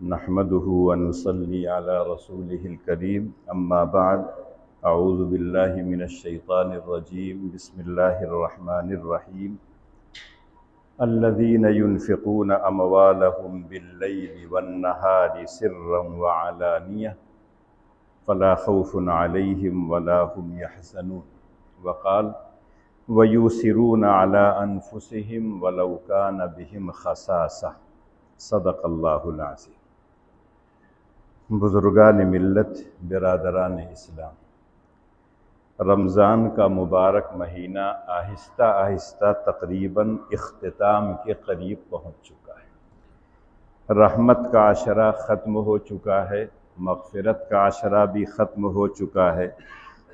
نحمده ونصلي على رسوله الكريم أما بعد أعوذ بالله من الشيطان الرجيم بسم الله الرحمن الرحيم الذين ينفقون أموالهم بالليل والنهار سرا وعلانية فلا خوف عليهم ولا هم يحزنون وقال ويؤثرون على أنفسهم ولو كان بهم خصاصة صدق اللہ العظیم۔ بزرگان ملت، برادران اسلام، رمضان کا مبارک مہینہ آہستہ آہستہ تقریباً اختتام کے قریب پہنچ چکا ہے۔ رحمت کا عشرہ ختم ہو چکا ہے، مغفرت کا عشرہ بھی ختم ہو چکا ہے،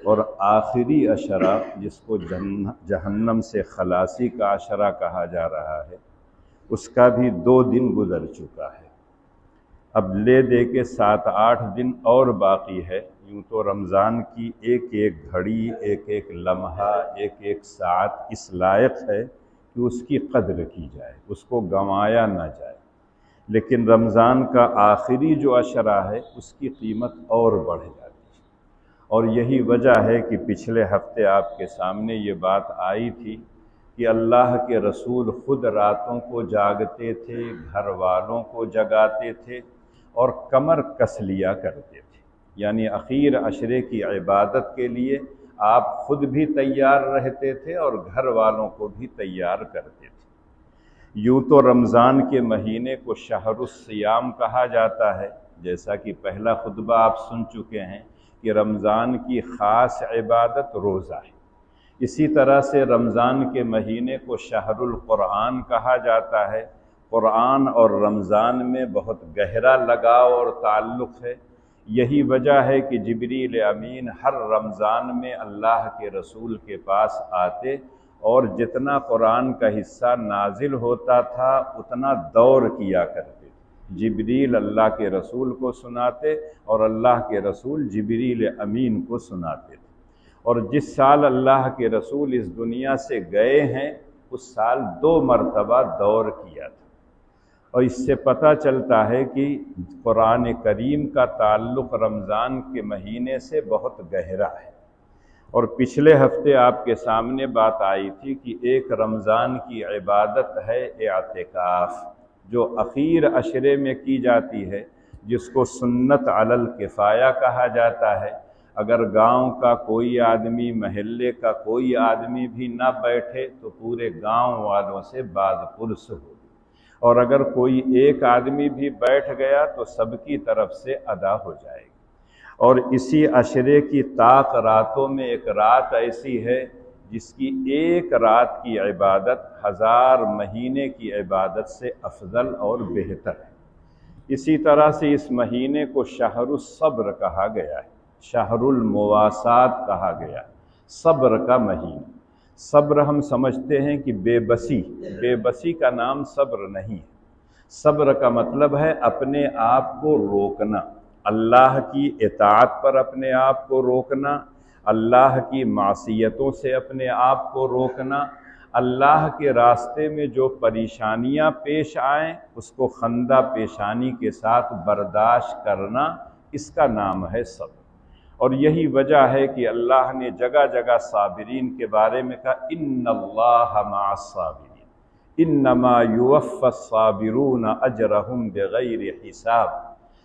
اور آخری عشرہ جس کو جہنم سے خلاصی کا عشرہ کہا جا رہا ہے، اس کا بھی 2 دن گزر چکا ہے۔ اب لے دے کے 7-8 دن اور باقی ہے۔ یوں تو رمضان کی ایک ایک گھڑی، ایک ایک لمحہ، ایک ایک ساعت اس لائق ہے کہ اس کی قدر کی جائے، اس کو گنوایا نہ جائے، لیکن رمضان کا آخری جو عشرہ ہے اس کی قیمت اور بڑھ جاتی ہے۔ اور یہی وجہ ہے کہ پچھلے ہفتے آپ کے سامنے یہ بات آئی تھی کہ اللہ کے رسول خود راتوں کو جاگتے تھے، گھر والوں کو جگاتے تھے اور کمر کس لیا کرتے تھے، یعنی اخیر عشرے کی عبادت کے لیے آپ خود بھی تیار رہتے تھے اور گھر والوں کو بھی تیار کرتے تھے۔ یوں تو رمضان کے مہینے کو شہر الصیام کہا جاتا ہے، جیسا کہ پہلا خطبہ آپ سن چکے ہیں کہ رمضان کی خاص عبادت روزہ ہے۔ اسی طرح سے رمضان کے مہینے کو شہر القرآن کہا جاتا ہے۔ قرآن اور رمضان میں بہت گہرا لگاؤ اور تعلق ہے۔ یہی وجہ ہے کہ جبریل امین ہر رمضان میں اللہ کے رسول کے پاس آتے اور جتنا قرآن کا حصہ نازل ہوتا تھا اتنا دور کیا کرتے تھے۔ جبریل اللہ کے رسول کو سناتے اور اللہ کے رسول جبریل امین کو سناتے تھے۔ اور جس سال اللہ کے رسول اس دنیا سے گئے ہیں اس سال 2 مرتبہ دور کیا تھا۔ اور اس سے پتہ چلتا ہے کہ قرآن کریم کا تعلق رمضان کے مہینے سے بہت گہرا ہے۔ اور پچھلے ہفتے آپ کے سامنے بات آئی تھی کہ ایک رمضان کی عبادت ہے اعتکاف، جو اخیر عشرے میں کی جاتی ہے، جس کو سنت علی الکفایہ کہا جاتا ہے۔ اگر گاؤں کا کوئی آدمی، محلے کا کوئی آدمی بھی نہ بیٹھے تو پورے گاؤں والوں سے باز پرس ہوگی، اور اگر کوئی ایک آدمی بھی بیٹھ گیا تو سب کی طرف سے ادا ہو جائے گی۔ اور اسی عشرے کی طاق راتوں میں ایک رات ایسی ہے جس کی ایک رات کی عبادت 1000 مہینے کی عبادت سے افضل اور بہتر ہے۔ اسی طرح سے اس مہینے کو شہر الصبر کہا گیا ہے، شہر المواسات کہا گیا ہے، صبر کا مہینہ۔ صبر ہم سمجھتے ہیں کہ بے بسی کا نام صبر نہیں ہے۔ صبر کا مطلب ہے اپنے آپ کو روکنا، اللہ کی اطاعت پر اپنے آپ کو روکنا، اللہ کی معصیتوں سے اپنے آپ کو روکنا، اللہ کے راستے میں جو پریشانیاں پیش آئیں اس کو خندہ پیشانی کے ساتھ برداشت کرنا، اس کا نام ہے صبر۔ اور یہی وجہ ہے کہ اللہ نے جگہ جگہ صابرین کے بارے میں کہا ان اللہ مع الصابرین انما یوفی الصابرون اجرہم بغیر حساب۔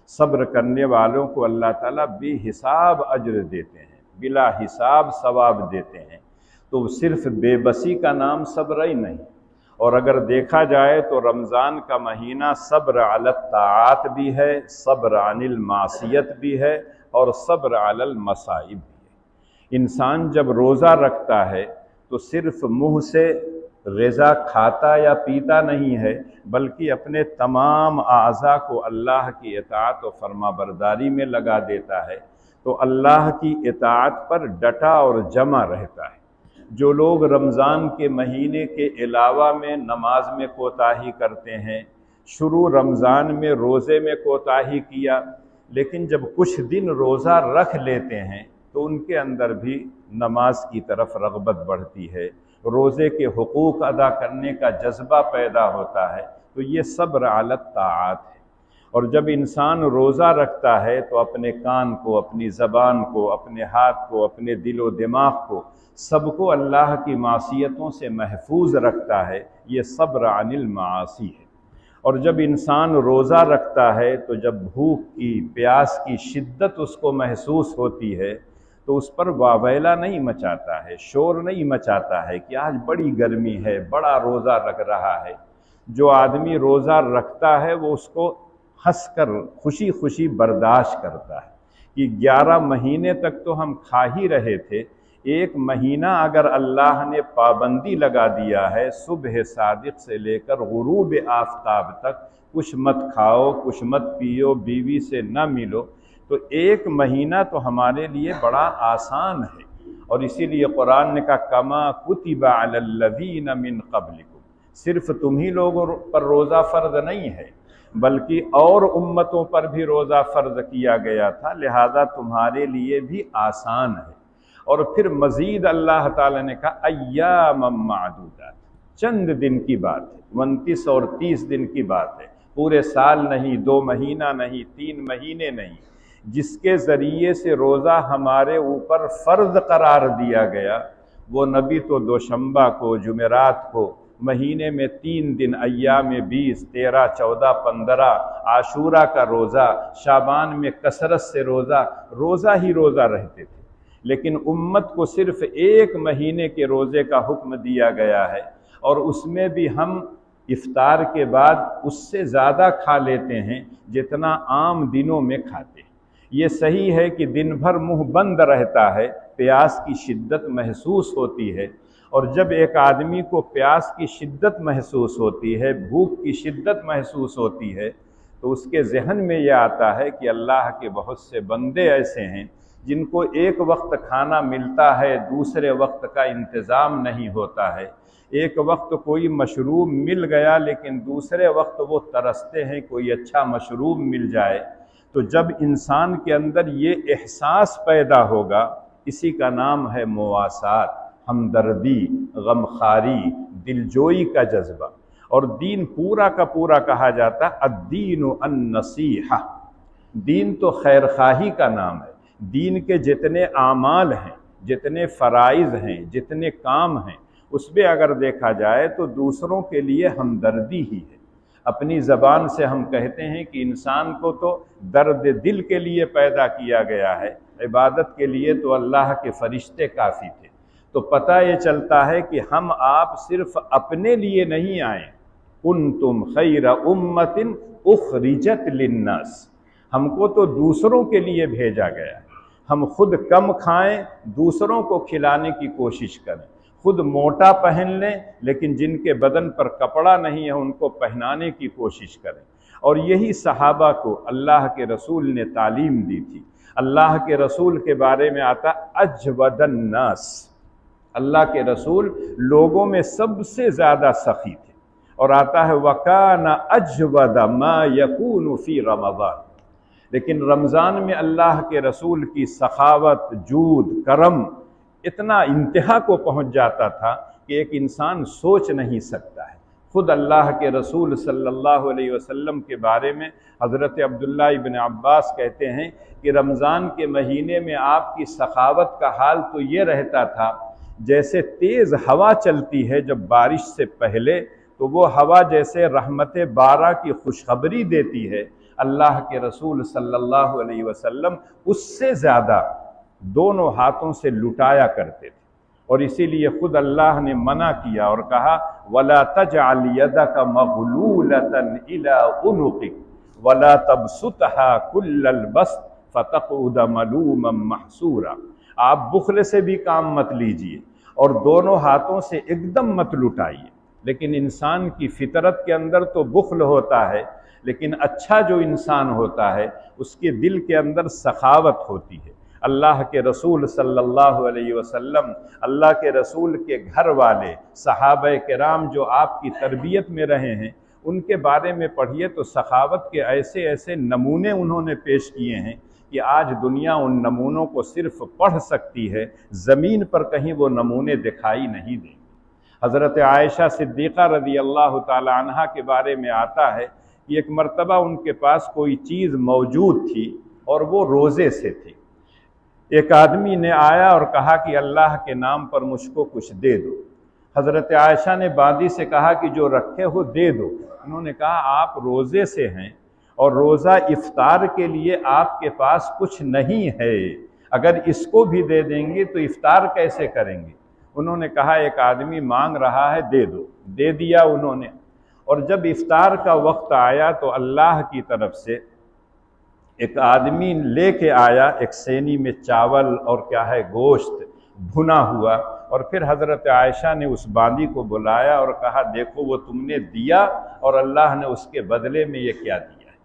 صبر کرنے والوں کو اللہ تعالیٰ بے حساب اجر دیتے ہیں، بلا حساب ثواب دیتے ہیں۔ تو صرف بے بسی کا نام صبر ہی نہیں۔ اور اگر دیکھا جائے تو رمضان کا مہینہ صبر علی الطاعات بھی ہے، صبر عن المعصیت بھی ہے، اور صبر علی المصائب بھی ہے۔ انسان جب روزہ رکھتا ہے تو صرف منہ سے غذا کھاتا یا پیتا نہیں ہے، بلکہ اپنے تمام اعضاء کو اللہ کی اطاعت و فرما برداری میں لگا دیتا ہے، تو اللہ کی اطاعت پر ڈٹا اور جمع رہتا ہے۔ جو لوگ رمضان کے مہینے کے علاوہ میں نماز میں کوتاہی کرتے ہیں، شروع رمضان میں روزے میں کوتاہی کیا، لیکن جب کچھ دن روزہ رکھ لیتے ہیں تو ان کے اندر بھی نماز کی طرف رغبت بڑھتی ہے، روزے کے حقوق ادا کرنے کا جذبہ پیدا ہوتا ہے، تو یہ صبر علی الطاعات ہے۔ اور جب انسان روزہ رکھتا ہے تو اپنے کان کو، اپنی زبان کو، اپنے ہاتھ کو، اپنے دل و دماغ کو، سب کو اللہ کی معصیتوں سے محفوظ رکھتا ہے۔ یہ صبر عن المعاصی ہے۔ اور جب انسان روزہ رکھتا ہے تو جب بھوک کی، پیاس کی شدت اس کو محسوس ہوتی ہے تو اس پر واویلا نہیں مچاتا ہے، شور نہیں مچاتا ہے کہ آج بڑی گرمی ہے، بڑا روزہ رکھ رہا ہے۔ جو آدمی روزہ رکھتا ہے وہ اس کو ہنس کر خوشی خوشی برداشت کرتا ہے کہ 11 مہینے تک تو ہم کھا ہی رہے تھے، ایک مہینہ اگر اللہ نے پابندی لگا دیا ہے صبح صادق سے لے کر غروب آفتاب تک کچھ مت کھاؤ، کچھ مت پیو، بیوی سے نہ ملو، تو ایک مہینہ تو ہمارے لیے بڑا آسان ہے۔ اور اسی لیے قرآن نے کہا کما کتب علی الذین من قبلکم، صرف تمہیں لوگوں پر روزہ فرض نہیں ہے بلکہ اور امتوں پر بھی روزہ فرض کیا گیا تھا، لہذا تمہارے لیے بھی آسان ہے۔ اور پھر مزید اللہ تعالیٰ نے کہا ایام معدودات، چند دن کی بات ہے، 29 اور 30 دن کی بات ہے، پورے سال نہیں، 2 مہینہ نہیں، 3 مہینے نہیں، جس کے ذریعے سے روزہ ہمارے اوپر فرض قرار دیا گیا وہ نبی تو دوشنبہ کو، جمعرات کو، مہینے میں 3 دن، ایام 20، 13، 14، 15، عاشورہ کا روزہ، شعبان میں کثرت سے روزہ ہی روزہ رہتے تھے۔ لیکن امت کو صرف 1 مہینے کے روزے کا حکم دیا گیا ہے، اور اس میں بھی ہم افطار کے بعد اس سے زیادہ کھا لیتے ہیں جتنا عام دنوں میں کھاتے ہیں۔ یہ صحیح ہے کہ دن بھر منہ بند رہتا ہے، پیاس کی شدت محسوس ہوتی ہے، اور جب ایک آدمی کو پیاس کی شدت محسوس ہوتی ہے، بھوک کی شدت محسوس ہوتی ہے، تو اس کے ذہن میں یہ آتا ہے کہ اللہ کے بہت سے بندے ایسے ہیں جن کو ایک وقت کھانا ملتا ہے، دوسرے وقت کا انتظام نہیں ہوتا ہے، ایک وقت کوئی مشروب مل گیا لیکن دوسرے وقت وہ ترستے ہیں کوئی اچھا مشروب مل جائے۔ تو جب انسان کے اندر یہ احساس پیدا ہوگا، اسی کا نام ہے مواسات، ہمدردی، غمخواری، دلجوئی کا جذبہ۔ اور دین پورا کا پورا کہا جاتا ہے الدین النصیحہ، دین تو خیر خواہی کا نام ہے۔ دین کے جتنے اعمال ہیں، جتنے فرائض ہیں، جتنے کام ہیں، اس میں اگر دیکھا جائے تو دوسروں کے لیے ہمدردی ہی ہے۔ اپنی زبان سے ہم کہتے ہیں کہ انسان کو تو درد دل کے لیے پیدا کیا گیا ہے، عبادت کے لیے تو اللہ کے فرشتے کافی تھے۔ تو پتہ یہ چلتا ہے کہ ہم آپ صرف اپنے لیے نہیں آئے، کنتم خیر امت اخرجت للناس، ہم کو تو دوسروں کے لیے بھیجا گیا ہے۔ ہم خود کم کھائیں، دوسروں کو کھلانے کی کوشش کریں، خود موٹا پہن لیں لیکن جن کے بدن پر کپڑا نہیں ہے ان کو پہنانے کی کوشش کریں۔ اور یہی صحابہ کو اللہ کے رسول نے تعلیم دی تھی۔ اللہ کے رسول کے بارے میں آتا اجود الناس، اللہ کے رسول لوگوں میں سب سے زیادہ سخی تھے، اور آتا ہے وَكَانَ أَجْوَدَ مَا يَكُونُ فِي رَمَضَانِ، لیکن رمضان میں اللہ کے رسول کی سخاوت، جود، کرم اتنا انتہا کو پہنچ جاتا تھا کہ ایک انسان سوچ نہیں سکتا ہے۔ خود اللہ کے رسول صلی اللہ علیہ وسلم کے بارے میں حضرت عبداللہ ابن عباس کہتے ہیں کہ رمضان کے مہینے میں آپ کی سخاوت کا حال تو یہ رہتا تھا جیسے تیز ہوا چلتی ہے جب بارش سے پہلے، تو وہ ہوا جیسے رحمت بارہ کی خوشخبری دیتی ہے، اللہ کے رسول صلی اللہ علیہ وسلم اس سے زیادہ دونوں ہاتھوں سے لٹایا کرتے تھے۔ اور اسی لیے خود اللہ نے منع کیا اور کہا وَلَا تَجْعَلْ يَدَكَ مَغْلُولَةً إِلَىٰ عُنُقِكَ وَلَا تَبْسُطْهَا كُلَّ الْبَسْطِ فَتَقْعُدَ مَلُومًا مَحْسُورًا، آپ بخل سے بھی کام مت لیجئے اور دونوں ہاتھوں سے ایک دم مت لٹائیے۔ لیکن انسان کی فطرت کے اندر تو بخل ہوتا ہے، لیکن اچھا جو انسان ہوتا ہے اس کے دل کے اندر سخاوت ہوتی ہے۔ اللہ کے رسول صلی اللہ علیہ وسلم، اللہ کے رسول کے گھر والے، صحابہ کرام جو آپ کی تربیت میں رہے ہیں، ان کے بارے میں پڑھیے تو سخاوت کے ایسے ایسے نمونے انہوں نے پیش کیے ہیں کہ آج دنیا ان نمونوں کو صرف پڑھ سکتی ہے، زمین پر کہیں وہ نمونے دکھائی نہیں دیں۔ حضرت عائشہ صدیقہ رضی اللہ تعالی عنہا کے بارے میں آتا ہے کہ ایک مرتبہ ان کے پاس کوئی چیز موجود تھی اور وہ روزے سے تھی۔ ایک آدمی نے آیا اور کہا کہ اللہ کے نام پر مجھ کو کچھ دے دو۔ حضرت عائشہ نے باندی سے کہا کہ جو رکھے ہو دے دو۔ انہوں نے کہا آپ روزے سے ہیں اور روزہ افطار کے لیے آپ کے پاس کچھ نہیں ہے، اگر اس کو بھی دے دیں گے تو افطار کیسے کریں گے؟ انہوں نے کہا ایک آدمی مانگ رہا ہے، دے دو۔ دے دیا انہوں نے، اور جب افطار کا وقت آیا تو اللہ کی طرف سے ایک آدمی لے کے آیا ایک سینی میں چاول اور کیا ہے گوشت بھنا ہوا، اور پھر حضرت عائشہ نے اس باندی کو بلایا اور کہا دیکھو وہ تم نے دیا اور اللہ نے اس کے بدلے میں یہ کیا دیا ہے۔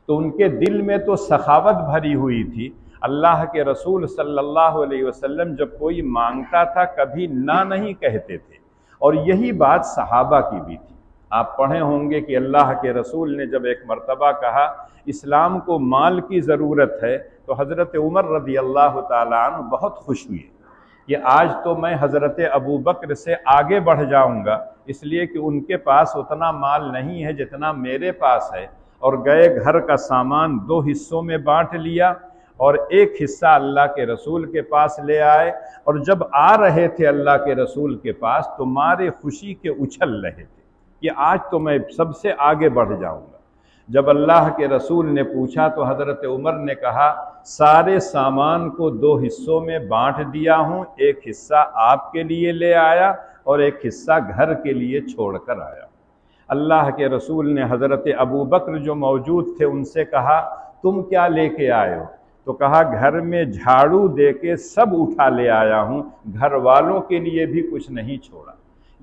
تو ان کے دل میں تو سخاوت بھری ہوئی تھی۔ اللہ کے رسول صلی اللہ علیہ وسلم جب کوئی مانگتا تھا کبھی نہ نہیں کہتے تھے، اور یہی بات صحابہ کی بھی تھی۔ آپ پڑھے ہوں گے کہ اللہ کے رسول نے جب ایک مرتبہ کہا اسلام کو مال کی ضرورت ہے تو حضرت عمر رضی اللہ تعالیٰ عنہ بہت خوش ہوئے کہ آج تو میں حضرت ابو بکر سے آگے بڑھ جاؤں گا، اس لیے کہ ان کے پاس اتنا مال نہیں ہے جتنا میرے پاس ہے، اور گئے گھر کا سامان 2 حصوں میں بانٹ لیا اور ایک حصہ اللہ کے رسول کے پاس لے آئے، اور جب آ رہے تھے اللہ کے رسول کے پاس تو مارے خوشی کے اچھل رہے تھے کہ آج تو میں سب سے آگے بڑھ جاؤں گا۔ جب اللہ کے رسول نے پوچھا تو حضرت عمر نے کہا سارے سامان کو 2 حصوں میں بانٹ دیا ہوں، ایک حصہ آپ کے لیے لے آیا اور ایک حصہ گھر کے لیے چھوڑ کر آیا۔ اللہ کے رسول نے حضرت ابو بکر جو موجود تھے ان سے کہا تم کیا لے کے آئے ہو؟ تو کہا گھر میں جھاڑو دے کے سب اٹھا لے آیا ہوں، گھر والوں کے لیے بھی کچھ نہیں چھوڑا۔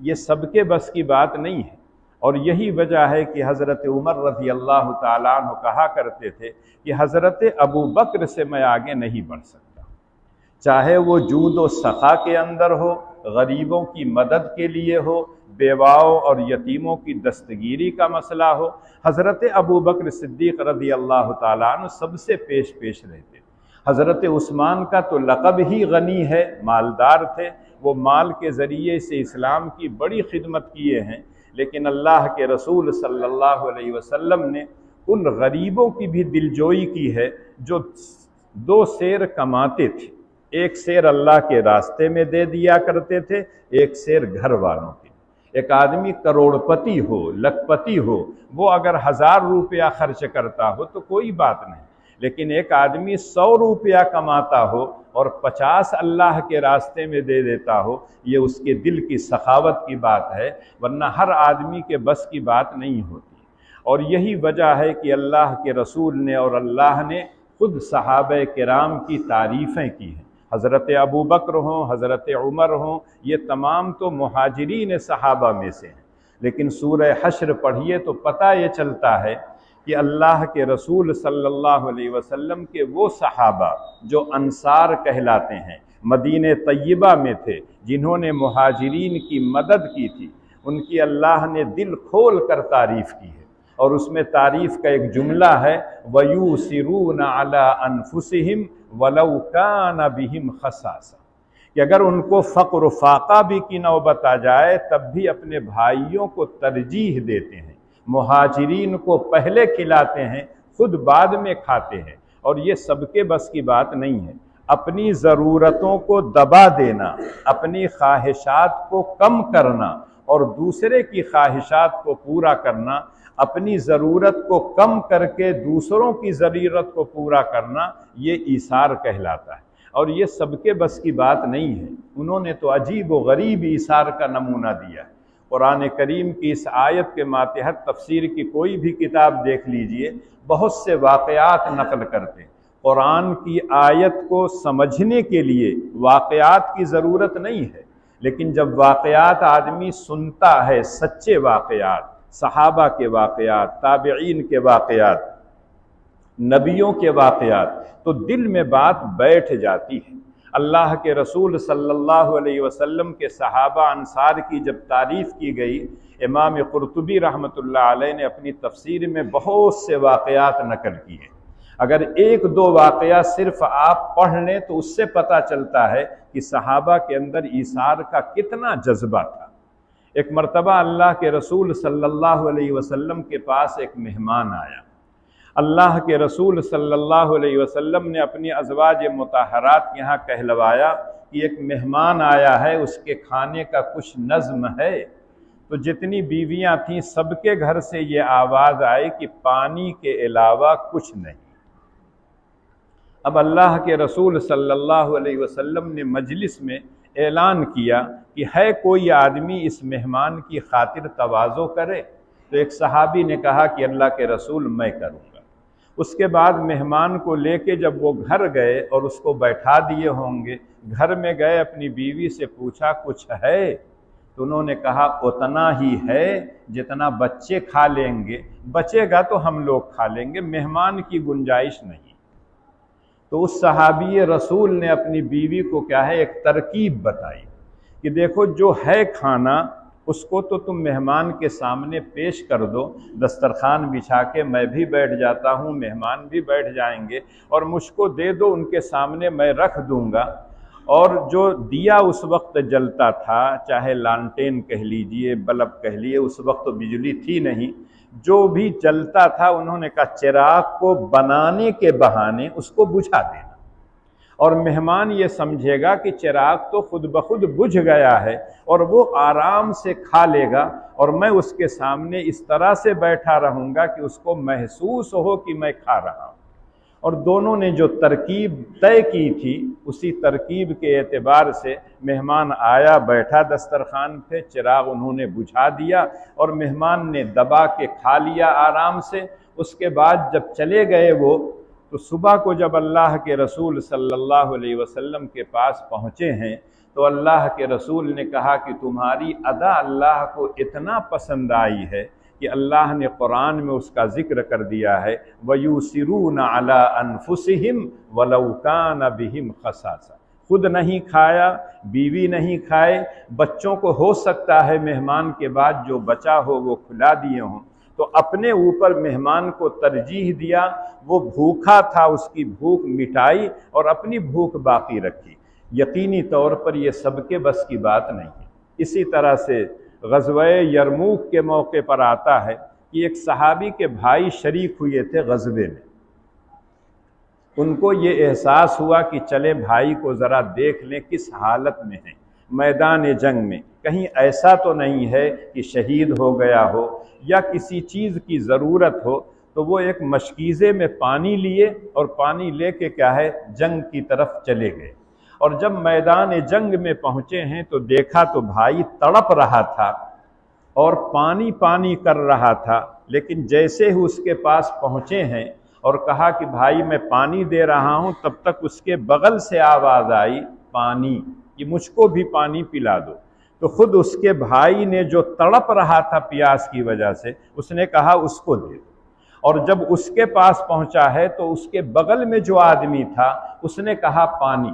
یہ سب کے بس کی بات نہیں ہے، اور یہی وجہ ہے کہ حضرت عمر رضی اللہ تعالیٰ عنہ کہا کرتے تھے کہ حضرت ابو بکر سے میں آگے نہیں بڑھ سکتا، چاہے وہ جود و سخا کے اندر ہو، غریبوں کی مدد کے لیے ہو، بیواؤں اور یتیموں کی دستگیری کا مسئلہ ہو۔ حضرت ابو بکر صدیق رضی اللہ تعالیٰ عنہ سب سے پیش رہتے۔ حضرت عثمان کا تو لقب ہی غنی ہے، مالدار تھے، وہ مال کے ذریعے سے اسلام کی بڑی خدمت کیے ہیں، لیکن اللہ کے رسول صلی اللہ علیہ وسلم نے ان غریبوں کی بھی دلجوئی کی ہے جو 2 سیر کماتے تھے، ایک سیر اللہ کے راستے میں دے دیا کرتے تھے، ایک سیر گھر والوں کے۔ ایک آدمی کروڑپتی ہو، لکھپتی ہو، وہ اگر 1000 روپیہ خرچ کرتا ہو تو کوئی بات نہیں، لیکن ایک آدمی 100 روپیہ کماتا ہو اور 50 اللہ کے راستے میں دے دیتا ہو، یہ اس کے دل کی سخاوت کی بات ہے، ورنہ ہر آدمی کے بس کی بات نہیں ہوتی۔ اور یہی وجہ ہے کہ اللہ کے رسول نے اور اللہ نے خود صحابہ کرام کی تعریفیں کی ہیں۔ حضرت ابو بکر ہوں، حضرت عمر ہوں، یہ تمام تو مہاجرین صحابہ میں سے ہیں، لیکن سورہ حشر پڑھیے تو پتہ یہ چلتا ہے کہ اللہ کے رسول صلی اللہ علیہ وسلم کے وہ صحابہ جو انصار کہلاتے ہیں، مدینہ طیبہ میں تھے، جنہوں نے مہاجرین کی مدد کی تھی، ان کی اللہ نے دل کھول کر تعریف کی ہے، اور اس میں تعریف کا ایک جملہ ہے وَيُؤْثِرُونَ عَلَىٰ أَنفُسِهِمْ وَلَوْ كَانَ بِهِمْ خَصَاصَةٌ، کہ اگر ان کو فقر و فاقہ بھی کی نوبت آ جائے تب بھی اپنے بھائیوں کو ترجیح دیتے ہیں، مہاجرین کو پہلے کھلاتے ہیں، خود بعد میں کھاتے ہیں، اور یہ سب کے بس کی بات نہیں ہے۔ اپنی ضرورتوں کو دبا دینا، اپنی خواہشات کو کم کرنا اور دوسرے کی خواہشات کو پورا کرنا، اپنی ضرورت کو کم کر کے دوسروں کی ضرورت کو پورا کرنا، یہ ایثار کہلاتا ہے، اور یہ سب کے بس کی بات نہیں ہے۔ انہوں نے تو عجیب و غریب ایثار کا نمونہ دیا ہے۔ قرآن کریم کی اس آیت کے ماتحت تفسیر کی کوئی بھی کتاب دیکھ لیجئے، بہت سے واقعات نقل کرتے ہیں۔ قرآن کی آیت کو سمجھنے کے لیے واقعات کی ضرورت نہیں ہے، لیکن جب واقعات آدمی سنتا ہے، سچے واقعات، صحابہ کے واقعات، تابعین کے واقعات، نبیوں کے واقعات، تو دل میں بات بیٹھ جاتی ہے۔ اللہ کے رسول صلی اللہ علیہ وسلم کے صحابہ انصار کی جب تعریف کی گئی، امام قرطبی رحمۃ اللہ علیہ نے اپنی تفسیر میں بہت سے واقعات نقل کیے۔ اگر 1-2 واقعہ صرف آپ پڑھ لیں تو اس سے پتہ چلتا ہے کہ صحابہ کے اندر ایثار کا کتنا جذبہ تھا۔ ایک مرتبہ اللہ کے رسول صلی اللہ علیہ وسلم کے پاس ایک مہمان آیا۔ اللہ کے رسول صلی اللہ علیہ وسلم نے اپنی ازواج مطہرات یہاں کہلوایا کہ ایک مہمان آیا ہے، اس کے کھانے کا کچھ نظم ہے۔ تو جتنی بیویاں تھیں سب کے گھر سے یہ آواز آئی کہ پانی کے علاوہ کچھ نہیں۔ اب اللہ کے رسول صلی اللہ علیہ وسلم نے مجلس میں اعلان کیا کہ ہے کوئی آدمی اس مہمان کی خاطر تواضع کرے؟ تو ایک صحابی نے کہا کہ اللہ کے رسول میں کروں گا۔ اس کے بعد مہمان کو لے کے جب وہ گھر گئے اور اس کو بیٹھا دیے ہوں گے، گھر میں گئے اپنی بیوی سے پوچھا کچھ ہے؟ تو انہوں نے کہا اتنا ہی ہے جتنا بچے کھا لیں گے، بچے گا تو ہم لوگ کھا لیں گے، مہمان کی گنجائش نہیں۔ تو اس صحابی رسول نے اپنی بیوی کو کیا ہے ایک ترکیب بتائی کہ دیکھو جو ہے کھانا اس کو تو تم مہمان کے سامنے پیش کر دو، دسترخوان بچھا کے میں بھی بیٹھ جاتا ہوں، مہمان بھی بیٹھ جائیں گے، اور مجھ کو دے دو، ان کے سامنے میں رکھ دوں گا۔ اور جو دیا اس وقت جلتا تھا، چاہے لانٹین کہہ لیجئے، بلب کہہ لیے، اس وقت تو بجلی تھی نہیں، جو بھی جلتا تھا انہوں نے کہا چراغ کو بنانے کے بہانے اس کو بجھا دینا، اور مہمان یہ سمجھے گا کہ چراغ تو خود بخود بجھ گیا ہے اور وہ آرام سے کھا لے گا، اور میں اس کے سامنے اس طرح سے بیٹھا رہوں گا کہ اس کو محسوس ہو کہ میں کھا رہا ہوں۔ اور دونوں نے جو ترکیب طے کی تھی اسی ترکیب کے اعتبار سے مہمان آیا، بیٹھا دسترخوان پہ، چراغ انہوں نے بجھا دیا اور مہمان نے دبا کے کھا لیا آرام سے۔ اس کے بعد جب چلے گئے وہ، تو صبح کو جب اللہ کے رسول صلی اللہ علیہ وسلم کے پاس پہنچے ہیں تو اللہ کے رسول نے کہا کہ تمہاری ادا اللہ کو اتنا پسند آئی ہے کہ اللہ نے قرآن میں اس کا ذکر کر دیا ہے وَيُؤْثِرُونَ عَلَىٰ أَنفُسِهِمْ وَلَوْ كَانَ بِهِمْ خَصَاصَةٌ، خود نہیں کھایا، بیوی نہیں کھائے، بچوں کو ہو سکتا ہے مہمان کے بعد جو بچا ہو وہ کھلا دیے ہوں، تو اپنے اوپر مہمان کو ترجیح دیا، وہ بھوکا تھا اس کی بھوک مٹائی اور اپنی بھوک باقی رکھی۔ یقینی طور پر یہ سب کے بس کی بات نہیں ہے۔ اسی طرح سے غزوہ یرموک کے موقع پر آتا ہے کہ ایک صحابی کے بھائی شریک ہوئے تھے غزوے میں، ان کو یہ احساس ہوا کہ چلے بھائی کو ذرا دیکھ لیں کس حالت میں ہیں میدان جنگ میں، کہیں ایسا تو نہیں ہے کہ شہید ہو گیا ہو یا کسی چیز کی ضرورت ہو۔ تو وہ ایک مشکیزے میں پانی لیے اور پانی لے کے کیا ہے جنگ کی طرف چلے گئے، اور جب میدان جنگ میں پہنچے ہیں تو دیکھا تو بھائی تڑپ رہا تھا اور پانی پانی کر رہا تھا، لیکن جیسے ہی اس کے پاس پہنچے ہیں اور کہا کہ بھائی میں پانی دے رہا ہوں، تب تک اس کے بغل سے آواز آئی پانی، کہ مجھ کو بھی پانی پلا دو۔ تو خود اس کے بھائی نے جو تڑپ رہا تھا پیاس کی وجہ سے، اس نے کہا اس کو دے دو، اور جب اس کے پاس پہنچا ہے تو اس کے بغل میں جو آدمی تھا اس نے کہا پانی،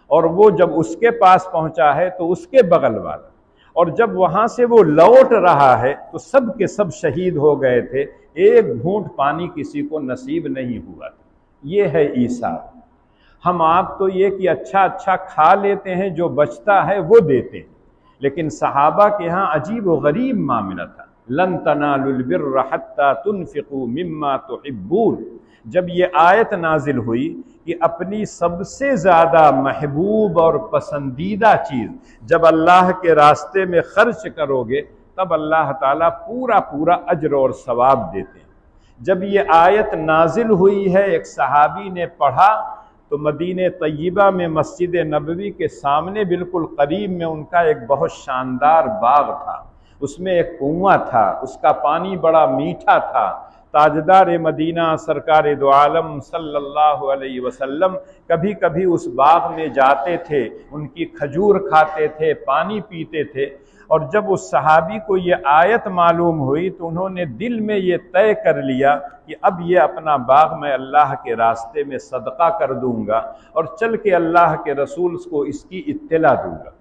اور وہ جب اس کے پاس پہنچا ہے تو اس کے بغل والا، اور جب وہاں سے وہ لوٹ رہا ہے تو سب کے سب شہید ہو گئے تھے، ایک گھونٹ پانی کسی کو نصیب نہیں ہوا تھا۔ یہ ہے ایثار۔ ہم آپ تو یہ کہ اچھا اچھا کھا لیتے ہیں، جو بچتا ہے وہ دیتے ہیں، لیکن صحابہ کے ہاں عجیب و غریب معاملہ تھا۔ لن تنالوا البر حتى تنفقوا مما تحبون، جب یہ آیت نازل ہوئی کہ اپنی سب سے زیادہ محبوب اور پسندیدہ چیز جب اللہ کے راستے میں خرچ کرو گے تب اللہ تعالیٰ پورا پورا اجر اور ثواب دیتے ہیں۔ جب یہ آیت نازل ہوئی ہے، ایک صحابی نے پڑھا تو مدینہ طیبہ میں مسجد نبوی کے سامنے بالکل قریب میں ان کا ایک بہت شاندار باغ تھا، اس میں ایک کنواں تھا، اس کا پانی بڑا میٹھا تھا۔ تاجدار مدینہ سرکار دو عالم صلی اللہ علیہ وسلم کبھی کبھی اس باغ میں جاتے تھے، ان کی کھجور کھاتے تھے، پانی پیتے تھے، اور جب اس صحابی کو یہ آیت معلوم ہوئی تو انہوں نے دل میں یہ طے کر لیا کہ اب یہ اپنا باغ میں اللہ کے راستے میں صدقہ کر دوں گا اور چل کے اللہ کے رسول کو اس کی اطلاع دوں گا۔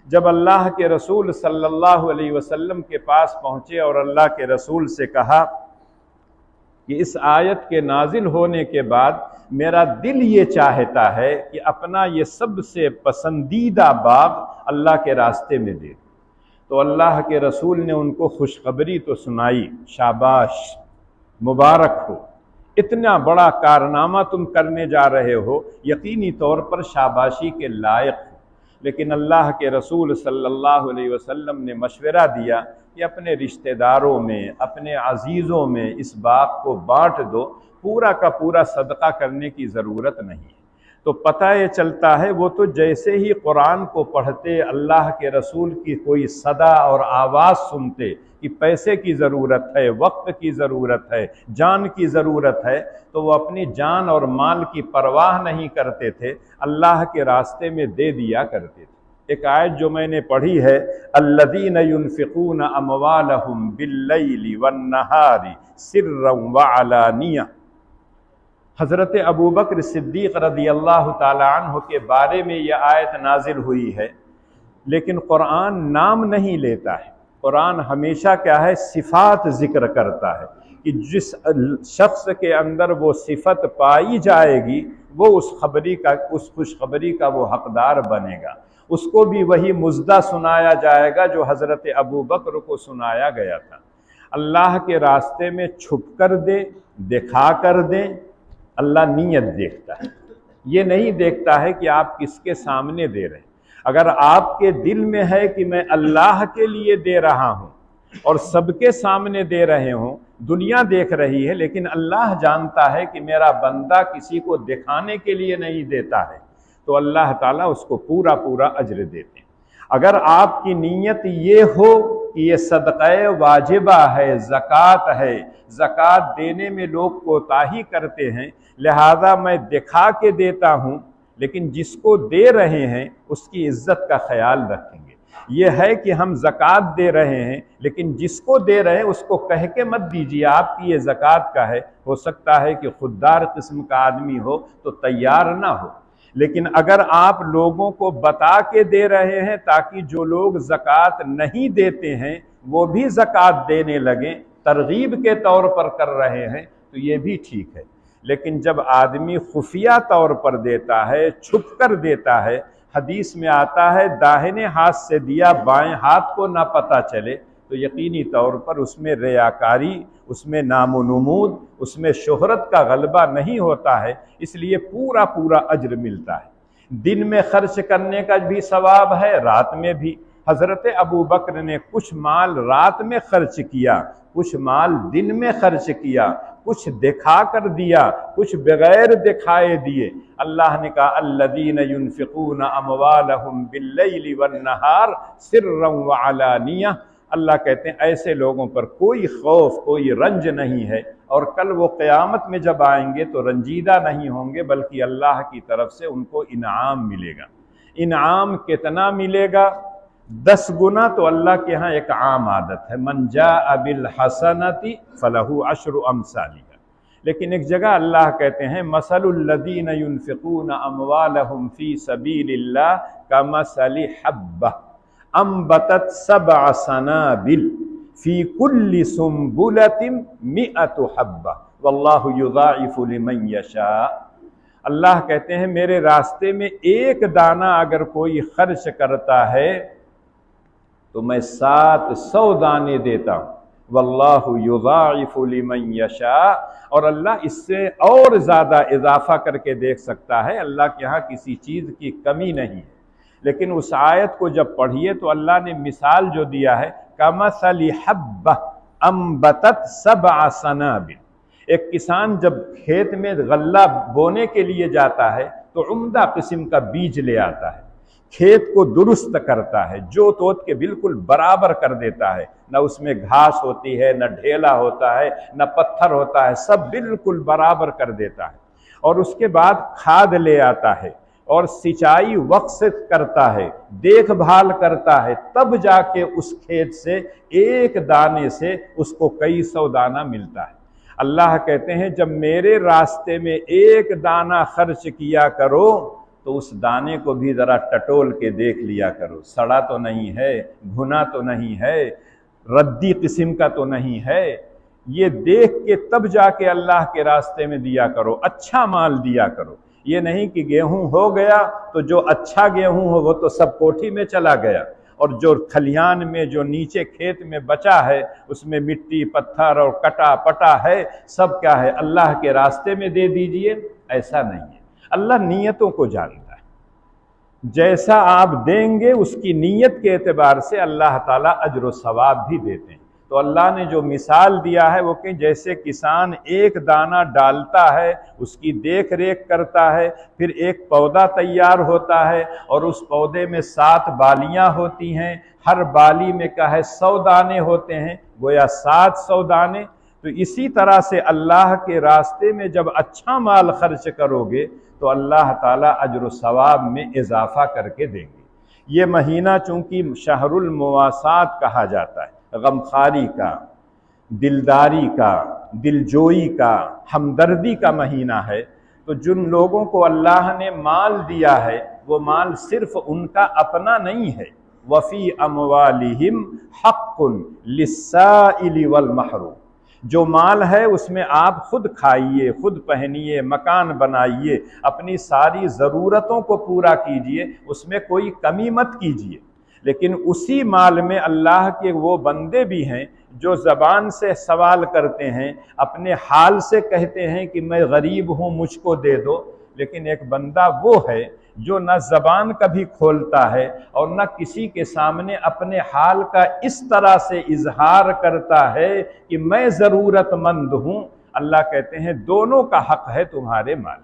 جب اللہ کے رسول صلی اللہ علیہ وسلم کے پاس پہنچے اور اللہ کے رسول سے کہا کہ اس آیت کے نازل ہونے کے بعد میرا دل یہ چاہتا ہے کہ اپنا یہ سب سے پسندیدہ باغ اللہ کے راستے میں دے دوں، تو اللہ کے رسول نے ان کو خوشخبری تو سنائی، شاباش، مبارک ہو، اتنا بڑا کارنامہ تم کرنے جا رہے ہو، یقینی طور پر شاباشی کے لائق ہو۔ لیکن اللہ کے رسول صلی اللہ علیہ وسلم نے مشورہ دیا کہ اپنے رشتہ داروں میں، اپنے عزیزوں میں اس بات کو بانٹ دو، پورا کا پورا صدقہ کرنے کی ضرورت نہیں ہے۔ تو پتہ یہ چلتا ہے وہ تو جیسے ہی قرآن کو پڑھتے، اللہ کے رسول کی کوئی صدا اور آواز سنتے کہ پیسے کی ضرورت ہے، وقت کی ضرورت ہے، جان کی ضرورت ہے، تو وہ اپنی جان اور مال کی پرواہ نہیں کرتے تھے، اللہ کے راستے میں دے دیا کرتے تھے۔ ایک آیت جو میں نے پڑھی ہے، الذین ينفقون اموالهم باللیل والنہار سرا وعلانیہ، حضرت ابوبکر صدیق رضی اللہ تعالی عنہ کے بارے میں یہ آیت نازل ہوئی ہے، لیکن قرآن نام نہیں لیتا ہے۔ قرآن ہمیشہ کیا ہے، صفات ذکر کرتا ہے کہ جس شخص کے اندر وہ صفت پائی جائے گی وہ اس خوشخبری کا وہ حقدار بنے گا، اس کو بھی وہی مژدہ سنایا جائے گا جو حضرت ابوبکر کو سنایا گیا تھا۔ اللہ کے راستے میں چھپ کر دے، دکھا کر دیں، اللہ نیت دیکھتا ہے، یہ نہیں دیکھتا ہے کہ آپ کس کے سامنے دے رہے ہیں۔ اگر آپ کے دل میں ہے کہ میں اللہ کے لیے دے رہا ہوں اور سب کے سامنے دے رہے ہوں، دنیا دیکھ رہی ہے لیکن اللہ جانتا ہے کہ میرا بندہ کسی کو دکھانے کے لیے نہیں دیتا ہے، تو اللہ تعالیٰ اس کو پورا پورا اجر دیتے ہیں۔ اگر آپ کی نیت یہ ہو کہ یہ صدقہ واجبہ ہے، زکوٰۃ ہے، زکوٰۃ دینے میں لوگ کوتاہی کرتے ہیں، لہذا میں دکھا کے دیتا ہوں، لیکن جس کو دے رہے ہیں اس کی عزت کا خیال رکھیں گے۔ یہ ہے کہ ہم زکوٰۃ دے رہے ہیں لیکن جس کو دے رہے ہیں اس کو کہہ کے مت دیجیے آپ کی یہ زکوٰۃ کا ہے، ہو سکتا ہے کہ خوددار قسم کا آدمی ہو تو تیار نہ ہو۔ لیکن اگر آپ لوگوں کو بتا کے دے رہے ہیں تاکہ جو لوگ زکوٰۃ نہیں دیتے ہیں وہ بھی زکوٰۃ دینے لگیں، ترغیب کے طور پر کر رہے ہیں، تو یہ بھی ٹھیک ہے۔ لیکن جب آدمی خفیہ طور پر دیتا ہے، چھپ کر دیتا ہے، حدیث میں آتا ہے داہنے ہاتھ سے دیا بائیں ہاتھ کو نہ پتہ چلے، تو یقینی طور پر اس میں ریاکاری، اس میں نام و نمود، اس میں شہرت کا غلبہ نہیں ہوتا ہے، اس لیے پورا پورا اجر ملتا ہے۔ دن میں خرچ کرنے کا بھی ثواب ہے، رات میں بھی۔ حضرت ابوبکر نے کچھ مال رات میں خرچ کیا، کچھ مال دن میں خرچ کیا، کچھ دکھا کر دیا، کچھ بغیر دکھائے دیے۔ اللہ نے کہا الذین ينفقون اموالهم باللیل والنہار سرا وعلانیہ، اللہ کہتے ہیں ایسے لوگوں پر کوئی خوف، کوئی رنج نہیں ہے، اور کل وہ قیامت میں جب آئیں گے تو رنجیدہ نہیں ہوں گے، بلکہ اللہ کی طرف سے ان کو انعام ملے گا۔ انعام کتنا ملے گا؟ 10 گنا تو اللہ کے ہاں ایک عام عادت ہے، من جاء بالحسنۃ فلہ 10 امثالها۔ لیکن ایک جگہ اللہ کہتے ہیں مثل الذین ينفقون اموالهم فی سبیل اللہ کمثل حبۃ انبتت 7 سنابل فی کل سنبلۃ 100 حبۃ واللہ یضاعف لمن یشاء۔ اللہ کہتے ہیں میرے راستے میں ایک دانہ اگر کوئی خرچ کرتا ہے تو میں 700 دانے دیتا ہوں، واللہ یضاعف لمن یشاء، اور اللہ اس سے اور زیادہ اضافہ کر کے دیکھ سکتا ہے، اللہ کے ہاں کسی چیز کی کمی نہیں ہے۔ لیکن اس آیت کو جب پڑھیے تو اللہ نے مثال جو دیا ہے کمثل حبۃ انبتت 7 سنابل۔ ایک کسان جب کھیت میں غلہ بونے کے لیے جاتا ہے تو عمدہ قسم کا بیج لے آتا ہے، کھیت کو درست کرتا ہے، جوت ووت کے بالکل برابر کر دیتا ہے، نہ اس میں گھاس ہوتی ہے، نہ ڈھیلا ہوتا ہے، نہ پتھر ہوتا ہے، سب بالکل برابر کر دیتا ہے، اور اس کے بعد کھاد لے آتا ہے اور سینچائی وقت سے کرتا ہے، دیکھ بھال کرتا ہے، تب جا کے اس کھیت سے ایک دانے سے اس کو کئی 100 دانہ ملتا ہے۔ اللہ کہتے ہیں جب میرے راستے میں ایک دانہ خرچ کیا کرو تو اس دانے کو بھی ذرا ٹٹول کے دیکھ لیا کرو، سڑا تو نہیں ہے، بھنا تو نہیں ہے، ردی قسم کا تو نہیں ہے، یہ دیکھ کے تب جا کے اللہ کے راستے میں دیا کرو، اچھا مال دیا کرو۔ یہ نہیں کہ گیہوں ہو گیا تو جو اچھا گیہوں ہو وہ تو سب کوٹھی میں چلا گیا، اور جو کھلیان میں جو نیچے کھیت میں بچا ہے اس میں مٹی پتھر اور کٹا پٹا ہے، سب کیا ہے اللہ کے راستے میں دے دیجئے، ایسا نہیں ہے۔ اللہ نیتوں کو جانتا ہے، جیسا آپ دیں گے اس کی نیت کے اعتبار سے اللہ تعالیٰ اجر و ثواب بھی دیتے ہیں۔ تو اللہ نے جو مثال دیا ہے وہ کہ جیسے کسان ایک دانہ ڈالتا ہے، اس کی دیکھ ریکھ کرتا ہے، پھر ایک پودا تیار ہوتا ہے اور اس پودے میں 7 بالیاں ہوتی ہیں، ہر بالی میں کیا ہے 100 دانے ہوتے ہیں، گویا 700 دانے۔ تو اسی طرح سے اللہ کے راستے میں جب اچھا مال خرچ کرو گے تو اللہ تعالیٰ اجر و ثواب میں اضافہ کر کے دیں گے۔ یہ مہینہ چونکہ شہر المواسات کہا جاتا ہے، غمخواری کا، دلداری کا، دلجوئی کا، ہمدردی کا مہینہ ہے، تو جن لوگوں کو اللہ نے مال دیا ہے وہ مال صرف ان کا اپنا نہیں ہے۔ وَفِي أَمْوَالِهِمْ حَقٌّ لِلسَّائِلِ وَالْمَحْرُومِ، جو مال ہے اس میں آپ خود کھائیے، خود پہنیے، مکان بنائیے، اپنی ساری ضرورتوں کو پورا کیجئے، اس میں کوئی کمی مت کیجئے۔ لیکن اسی مال میں اللہ کے وہ بندے بھی ہیں جو زبان سے سوال کرتے ہیں، اپنے حال سے کہتے ہیں کہ میں غریب ہوں مجھ کو دے دو، لیکن ایک بندہ وہ ہے جو نہ زبان کبھی کھولتا ہے اور نہ کسی کے سامنے اپنے حال کا اس طرح سے اظہار کرتا ہے کہ میں ضرورت مند ہوں۔ اللہ کہتے ہیں دونوں کا حق ہے تمہارے مال۔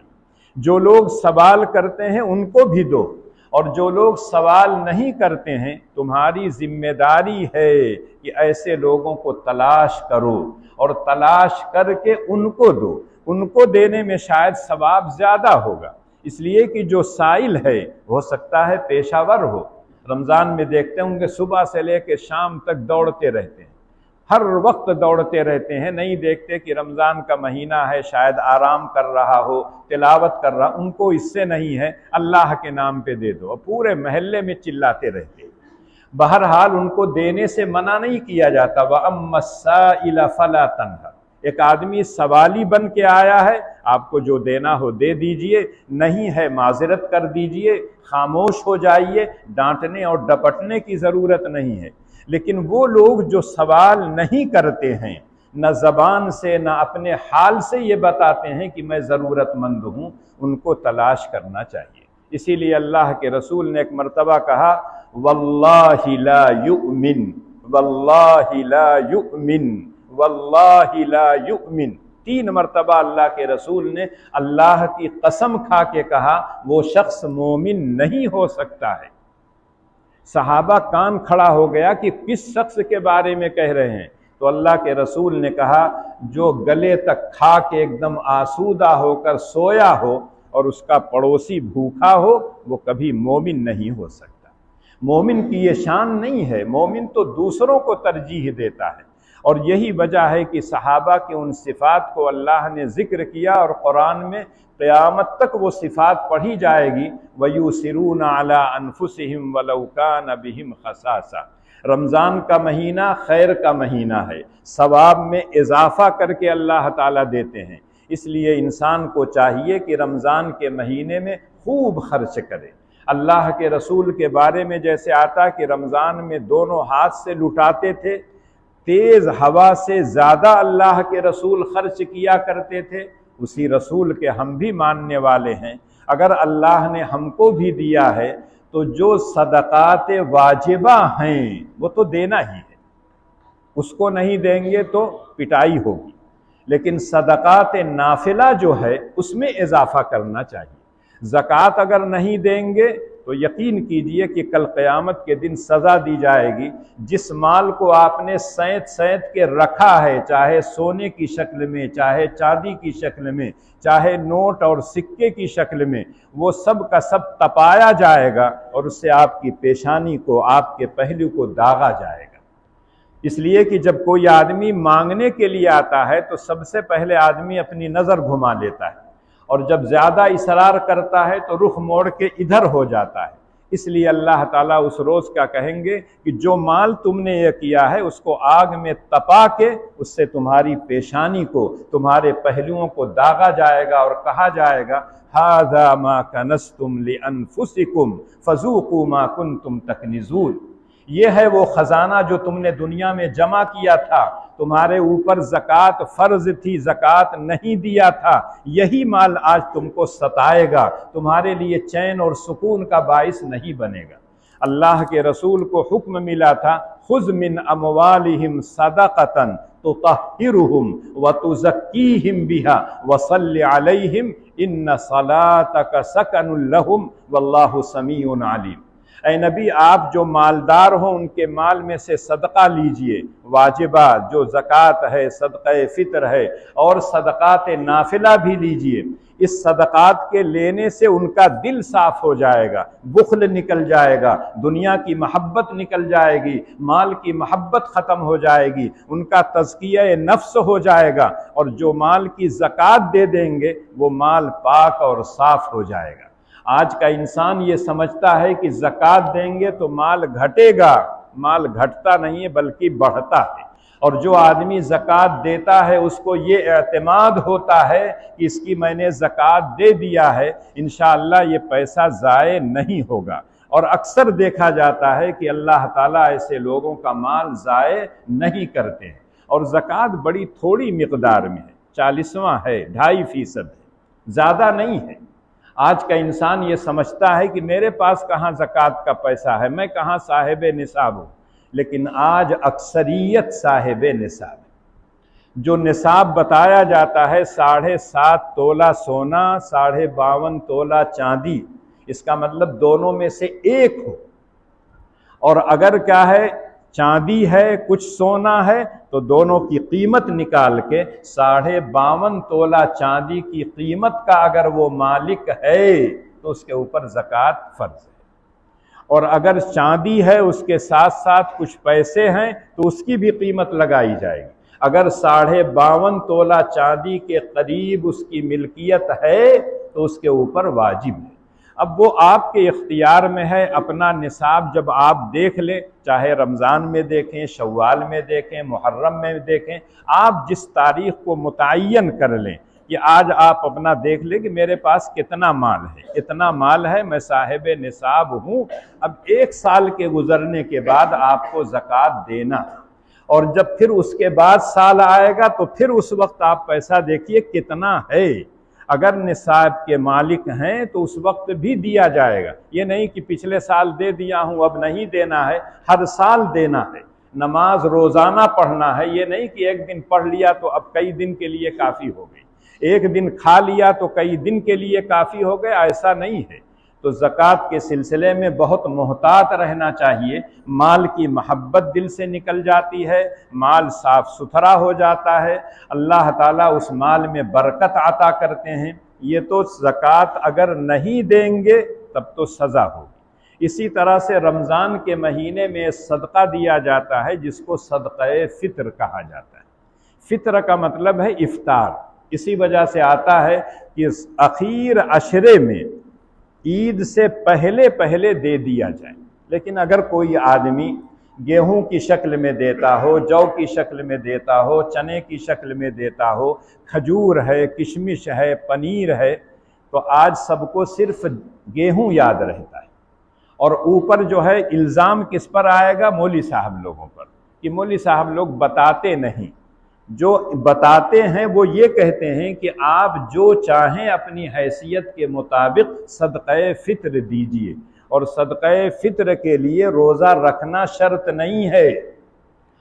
جو لوگ سوال کرتے ہیں ان کو بھی دو، اور جو لوگ سوال نہیں کرتے ہیں تمہاری ذمہ داری ہے کہ ایسے لوگوں کو تلاش کرو اور تلاش کر کے ان کو دو۔ ان کو دینے میں شاید ثواب زیادہ ہوگا، اس لیے کہ جو سائل ہے ہو سکتا ہے پیشہ ور ہو۔ رمضان میں دیکھتے ہوں کہ صبح سے لے کے شام تک دوڑتے رہتے ہیں، ہر وقت دوڑتے رہتے ہیں، نہیں دیکھتے کہ رمضان کا مہینہ ہے شاید آرام کر رہا ہو، تلاوت کر رہا، ان کو اس سے نہیں ہے اللہ کے نام پہ دے دو، اور پورے محلے میں چلاتے رہتے ہیں۔ بہرحال ان کو دینے سے منع نہیں کیا جاتا۔ وَأَمَّا السَّائِلَ فَلَا تَنْهَرْ، ایک آدمی سوالی بن کے آیا ہے، آپ کو جو دینا ہو دے دیجئے، نہیں ہے معذرت کر دیجئے، خاموش ہو جائیے، ڈانٹنے اور ڈپٹنے کی ضرورت نہیں ہے۔ لیکن وہ لوگ جو سوال نہیں کرتے ہیں، نہ زبان سے نہ اپنے حال سے یہ بتاتے ہیں کہ میں ضرورت مند ہوں، ان کو تلاش کرنا چاہیے۔ اسی لیے اللہ کے رسول نے ایک مرتبہ کہا واللہ لا یؤمن، واللہ لا یؤمن، واللہ لا یؤمن، 3 مرتبہ اللہ کے رسول نے اللہ کی قسم کھا کے کہا وہ شخص مومن نہیں ہو سکتا ہے۔ صحابہ کان کھڑا ہو گیا کہ کس شخص کے بارے میں کہہ رہے ہیں؟ تو اللہ کے رسول نے کہا جو گلے تک کھا کے ایک دم آسودہ ہو کر سویا ہو اور اس کا پڑوسی بھوکا ہو، وہ کبھی مومن نہیں ہو سکتا۔ مومن کی یہ شان نہیں ہے، مومن تو دوسروں کو ترجیح دیتا ہے، اور یہی وجہ ہے کہ صحابہ کی ان صفات کو اللہ نے ذکر کیا، اور قرآن میں قیامت تک وہ صفات پڑھی جائے گی۔ وَيُؤْثِرُونَ عَلَىٰ أَنفُسِهِمْ وَلَوْ كَانَ بِهِمْ خَصَاصَةٌ، رمضان کا مہینہ خیر کا مہینہ ہے، ثواب میں اضافہ کر کے اللہ تعالیٰ دیتے ہیں، اس لیے انسان کو چاہیے کہ رمضان کے مہینے میں خوب خرچ کرے۔ اللہ کے رسول کے بارے میں جیسے آتا کہ رمضان میں دونوں ہاتھ سے لٹاتے تھے، تیز ہوا سے زیادہ اللہ کے رسول خرچ کیا کرتے تھے، اسی رسول کے ہم بھی ماننے والے ہیں۔ اگر اللہ نے ہم کو بھی دیا ہے تو جو صدقات واجبہ ہیں وہ تو دینا ہی ہے، اس کو نہیں دیں گے تو پٹائی ہوگی، لیکن صدقات نافلہ جو ہے اس میں اضافہ کرنا چاہیے۔ زکوٰۃ اگر نہیں دیں گے تو یقین کیجئے کہ کل قیامت کے دن سزا دی جائے گی۔ جس مال کو آپ نے سینت سینت کے رکھا ہے، چاہے سونے کی شکل میں، چاہے چاندی کی شکل میں، چاہے نوٹ اور سکے کی شکل میں، وہ سب کا سب تپایا جائے گا اور اس سے آپ کی پیشانی کو، آپ کے پہلو کو داغا جائے گا۔ اس لیے کہ جب کوئی آدمی مانگنے کے لیے آتا ہے تو سب سے پہلے آدمی اپنی نظر گھما لیتا ہے، اور جب زیادہ اصرار کرتا ہے تو رخ موڑ کے ادھر ہو جاتا ہے۔ اس لیے اللہ تعالیٰ اس روز کا کہیں گے کہ جو مال تم نے یہ کیا ہے اس کو آگ میں تپا کے اس سے تمہاری پیشانی کو، تمہارے پہلوؤں کو داغا جائے گا، اور کہا جائے گا هَذَا مَا كَنَزْتُمْ لِأَنفُسِكُمْ فَذُوقُوا مَا كُنْتُمْ تَكْنِزُونَ، یہ ہے وہ خزانہ جو تم نے دنیا میں جمع کیا تھا، تمہارے اوپر زکوٰۃ فرض تھی، زکوٰۃ نہیں دیا تھا، یہی مال آج تم کو ستائے گا، تمہارے لیے چین اور سکون کا باعث نہیں بنے گا۔ اللہ کے رسول کو حکم ملا تھا، خذ من اموالہم صدقۃ تطہرہم وتزکیہم بہا وصل علیہم ان صلاتک سکن لہم واللہ سمیع علیم۔ اے نبی، آپ جو مالدار ہوں ان کے مال میں سے صدقہ لیجئے، واجبہ جو زکوٰۃ ہے، صدقہ فطر ہے، اور صدقات نافلہ بھی لیجئے۔ اس صدقات کے لینے سے ان کا دل صاف ہو جائے گا، بخل نکل جائے گا، دنیا کی محبت نکل جائے گی، مال کی محبت ختم ہو جائے گی، ان کا تزکیہ نفس ہو جائے گا، اور جو مال کی زکوٰۃ دے دیں گے وہ مال پاک اور صاف ہو جائے گا۔ آج کا انسان یہ سمجھتا ہے کہ زکوٰۃ دیں گے تو مال گھٹے گا، مال گھٹتا نہیں ہے بلکہ بڑھتا ہے، اور جو آدمی زکوٰۃ دیتا ہے اس کو یہ اعتماد ہوتا ہے کہ اس کی میں نے زکوٰۃ دے دیا ہے، انشاءاللہ یہ پیسہ ضائع نہیں ہوگا۔ اور اکثر دیکھا جاتا ہے کہ اللہ تعالیٰ ایسے لوگوں کا مال ضائع نہیں کرتے ہیں، اور زکوٰۃ بڑی تھوڑی مقدار میں ہے، 40واں ہے، 2.5% ہے، زیادہ نہیں ہے۔ آج کا انسان یہ سمجھتا ہے کہ میرے پاس کہاں زکوٰۃ کا پیسہ ہے، میں کہاں صاحب نصاب ہوں، لیکن آج اکثریت صاحب نصاب ہے۔ جو نصاب بتایا جاتا ہے 7.5 تولہ سونا، 52.5 تولہ چاندی، اس کا مطلب دونوں میں سے ایک ہو، اور اگر کیا ہے چاندی ہے کچھ سونا ہے تو دونوں کی قیمت نکال کے 52.5 تولہ چاندی کی قیمت کا اگر وہ مالک ہے تو اس کے اوپر زکوٰۃ فرض ہے، اور اگر چاندی ہے اس کے ساتھ ساتھ کچھ پیسے ہیں تو اس کی بھی قیمت لگائی جائے گی۔ اگر 52.5 تولہ چاندی کے قریب اس کی ملکیت ہے تو اس کے اوپر واجب ہے۔ اب وہ آپ کے اختیار میں ہے، اپنا نصاب جب آپ دیکھ لیں، چاہے رمضان میں دیکھیں، شوال میں دیکھیں، محرم میں دیکھیں، آپ جس تاریخ کو متعین کر لیں کہ آج آپ اپنا دیکھ لیں کہ میرے پاس کتنا مال ہے، اتنا مال ہے، میں صاحب نصاب ہوں۔ اب 1 سال کے گزرنے کے بعد آپ کو زکوٰۃ دینا، اور جب پھر اس کے بعد سال آئے گا تو پھر اس وقت آپ پیسہ دیکھیے کتنا ہے، اگر نصاب کے مالک ہیں تو اس وقت بھی دیا جائے گا۔ یہ نہیں کہ پچھلے سال دے دیا ہوں اب نہیں دینا ہے، ہر سال دینا ہے۔ نماز روزانہ پڑھنا ہے، یہ نہیں کہ ایک دن پڑھ لیا تو اب کئی دن کے لیے کافی ہو گئی، ایک دن کھا لیا تو کئی دن کے لیے کافی ہو گئے، ایسا نہیں ہے۔ تو زکوٰۃ کے سلسلے میں بہت محتاط رہنا چاہیے، مال کی محبت دل سے نکل جاتی ہے، مال صاف ستھرا ہو جاتا ہے، اللہ تعالیٰ اس مال میں برکت عطا کرتے ہیں۔ یہ تو زکوٰۃ اگر نہیں دیں گے تب تو سزا ہوگی۔ اسی طرح سے رمضان کے مہینے میں صدقہ دیا جاتا ہے جس کو صدقہ فطر کہا جاتا ہے۔ فطر کا مطلب ہے افطار، اسی وجہ سے آتا ہے کہ اخیر عشرے میں عید سے پہلے دے دیا جائے۔ لیکن اگر کوئی آدمی گیہوں کی شکل میں دیتا ہو، جو کی شکل میں دیتا ہو، چنے کی شکل میں دیتا ہو، کھجور ہے، کشمش ہے، پنیر ہے، تو آج سب کو صرف گیہوں یاد رہتا ہے، اور اوپر جو ہے الزام کس پر آئے گا؟ مولوی صاحب لوگوں پر، کہ مولوی صاحب لوگ بتاتے نہیں۔ جو بتاتے ہیں وہ یہ کہتے ہیں کہ آپ جو چاہیں اپنی حیثیت کے مطابق صدقہ فطر دیجئے، اور صدقہ فطر کے لیے روزہ رکھنا شرط نہیں ہے۔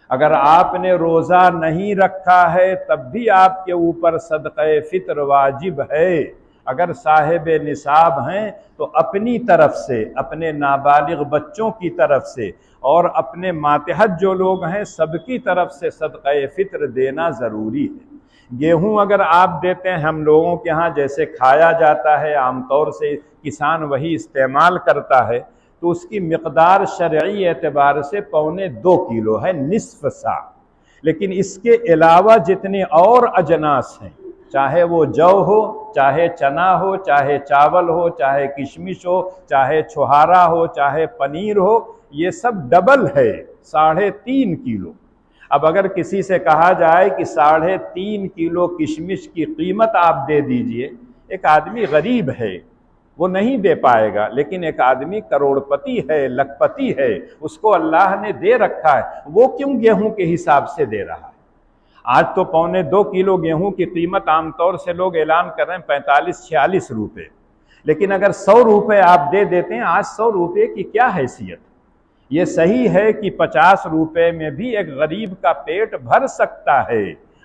اگر آپ نے روزہ نہیں رکھا ہے تب بھی آپ کے اوپر صدقہ فطر واجب ہے۔ اگر صاحب نصاب ہیں تو اپنی طرف سے، اپنے نابالغ بچوں کی طرف سے، اور اپنے ماتحت جو لوگ ہیں سب کی طرف سے صدقہ فطر دینا ضروری ہے۔ گیہوں اگر آپ دیتے ہیں، ہم لوگوں کے ہاں جیسے کھایا جاتا ہے، عام طور سے کسان وہی استعمال کرتا ہے، تو اس کی مقدار شرعی اعتبار سے 1.25 کلو ہے، نصف سا۔ لیکن اس کے علاوہ جتنے اور اجناس ہیں، چاہے وہ جو ہو، چاہے چنا ہو، چاہے چاول ہو، چاہے کشمش ہو، چاہے چھہارا ہو، چاہے پنیر ہو، یہ سب ڈبل ہے، 3.5 کلو۔ اب اگر کسی سے کہا جائے کہ 3.5 کلو کشمش کی قیمت آپ دے دیجئے، ایک آدمی غریب ہے، وہ نہیں دے پائے گا، لیکن ایک آدمی کروڑپتی ہے، لکھپتی ہے، اس کو اللہ نے دے رکھا ہے، وہ کیوں گیہوں کے حساب سے دے رہا ہے؟ آج تو 1.25 کلو گیہوں کی قیمت عام طور سے لوگ اعلان کر رہے ہیں 45-46 روپے، لیکن اگر 100 روپے آپ دے دیتے ہیں، آج 100 روپے کی کیا حیثیت؟ یہ صحیح ہے کہ 50 روپے میں بھی ایک غریب کا پیٹ بھر سکتا ہے،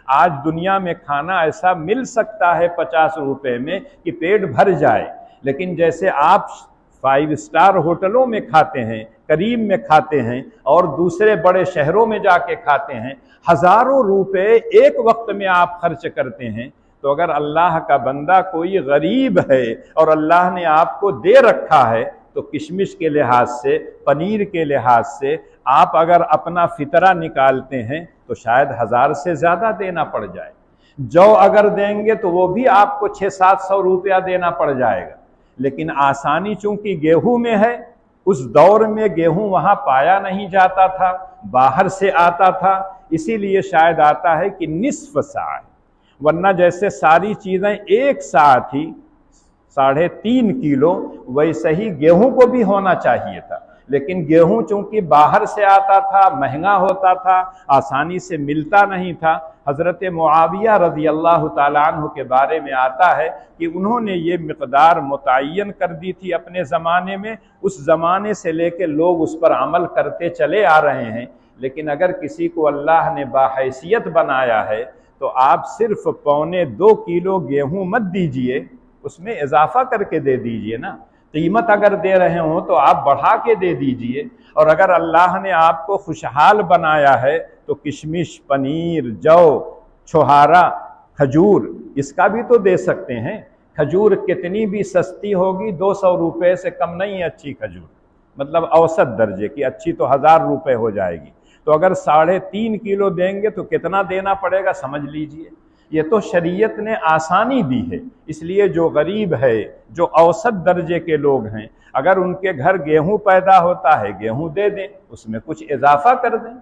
آج دنیا میں کھانا ایسا مل سکتا ہے 50 روپے میں کہ پیٹ بھر جائے، لیکن جیسے آپ 5 اسٹار ہوٹلوں میں کھاتے ہیں، کریم میں کھاتے ہیں اور دوسرے بڑے شہروں میں جا کے کھاتے ہیں، ہزاروں روپے ایک وقت میں آپ خرچ کرتے ہیں، تو اگر اللہ کا بندہ کوئی غریب ہے اور اللہ نے آپ کو دے رکھا ہے تو کشمش کے لحاظ سے، پنیر کے لحاظ سے آپ اگر اپنا فطرہ نکالتے ہیں تو شاید 1000 سے زیادہ دینا پڑ جائے۔ جو اگر دیں گے تو وہ بھی آپ کو 600-700 روپیہ دینا پڑ جائے گا، لیکن آسانی چونکہ گیہوں میں ہے، اس دور میں گیہوں وہاں پایا نہیں جاتا تھا، باہر سے آتا تھا، اسی لیے شاید آتا ہے کہ نصف سا ہے، ورنہ جیسے ساری چیزیں ایک ساتھ ہی 3.5 کلو ویسے ہی گیہوں کو بھی ہونا چاہیے تھا، لیکن گیہوں چونکہ باہر سے آتا تھا، مہنگا ہوتا تھا، آسانی سے ملتا نہیں تھا۔ حضرت معاویہ رضی اللہ تعالیٰ عنہ کے بارے میں آتا ہے کہ انہوں نے یہ مقدار متعین کر دی تھی اپنے زمانے میں، اس زمانے سے لے کے لوگ اس پر عمل کرتے چلے آ رہے ہیں، لیکن اگر کسی کو اللہ نے باحیثیت بنایا ہے تو آپ صرف 1.25 کلو گیہوں مت دیجئے، اس میں اضافہ کر کے دے دیجئے نا، قیمت اگر دے رہے ہوں تو آپ بڑھا کے دے دیجئے، اور اگر اللہ نے آپ کو خوشحال بنایا ہے تو کشمش، پنیر، جو، چھہارا، کھجور، اس کا بھی تو دے سکتے ہیں۔ کھجور کتنی بھی سستی ہوگی، 200 روپے سے کم نہیں ہے اچھی کھجور، مطلب اوسط درجے کی، اچھی تو 1000 روپے ہو جائے گی، تو اگر 3.5 کلو دیں گے تو کتنا دینا پڑے گا سمجھ لیجئے۔ یہ تو شریعت نے آسانی دی ہے، اس لیے جو غریب ہے، جو اوسط درجے کے لوگ ہیں، اگر ان کے گھر گیہوں پیدا ہوتا ہے گیہوں دے دیں، اس میں کچھ اضافہ کر دیں،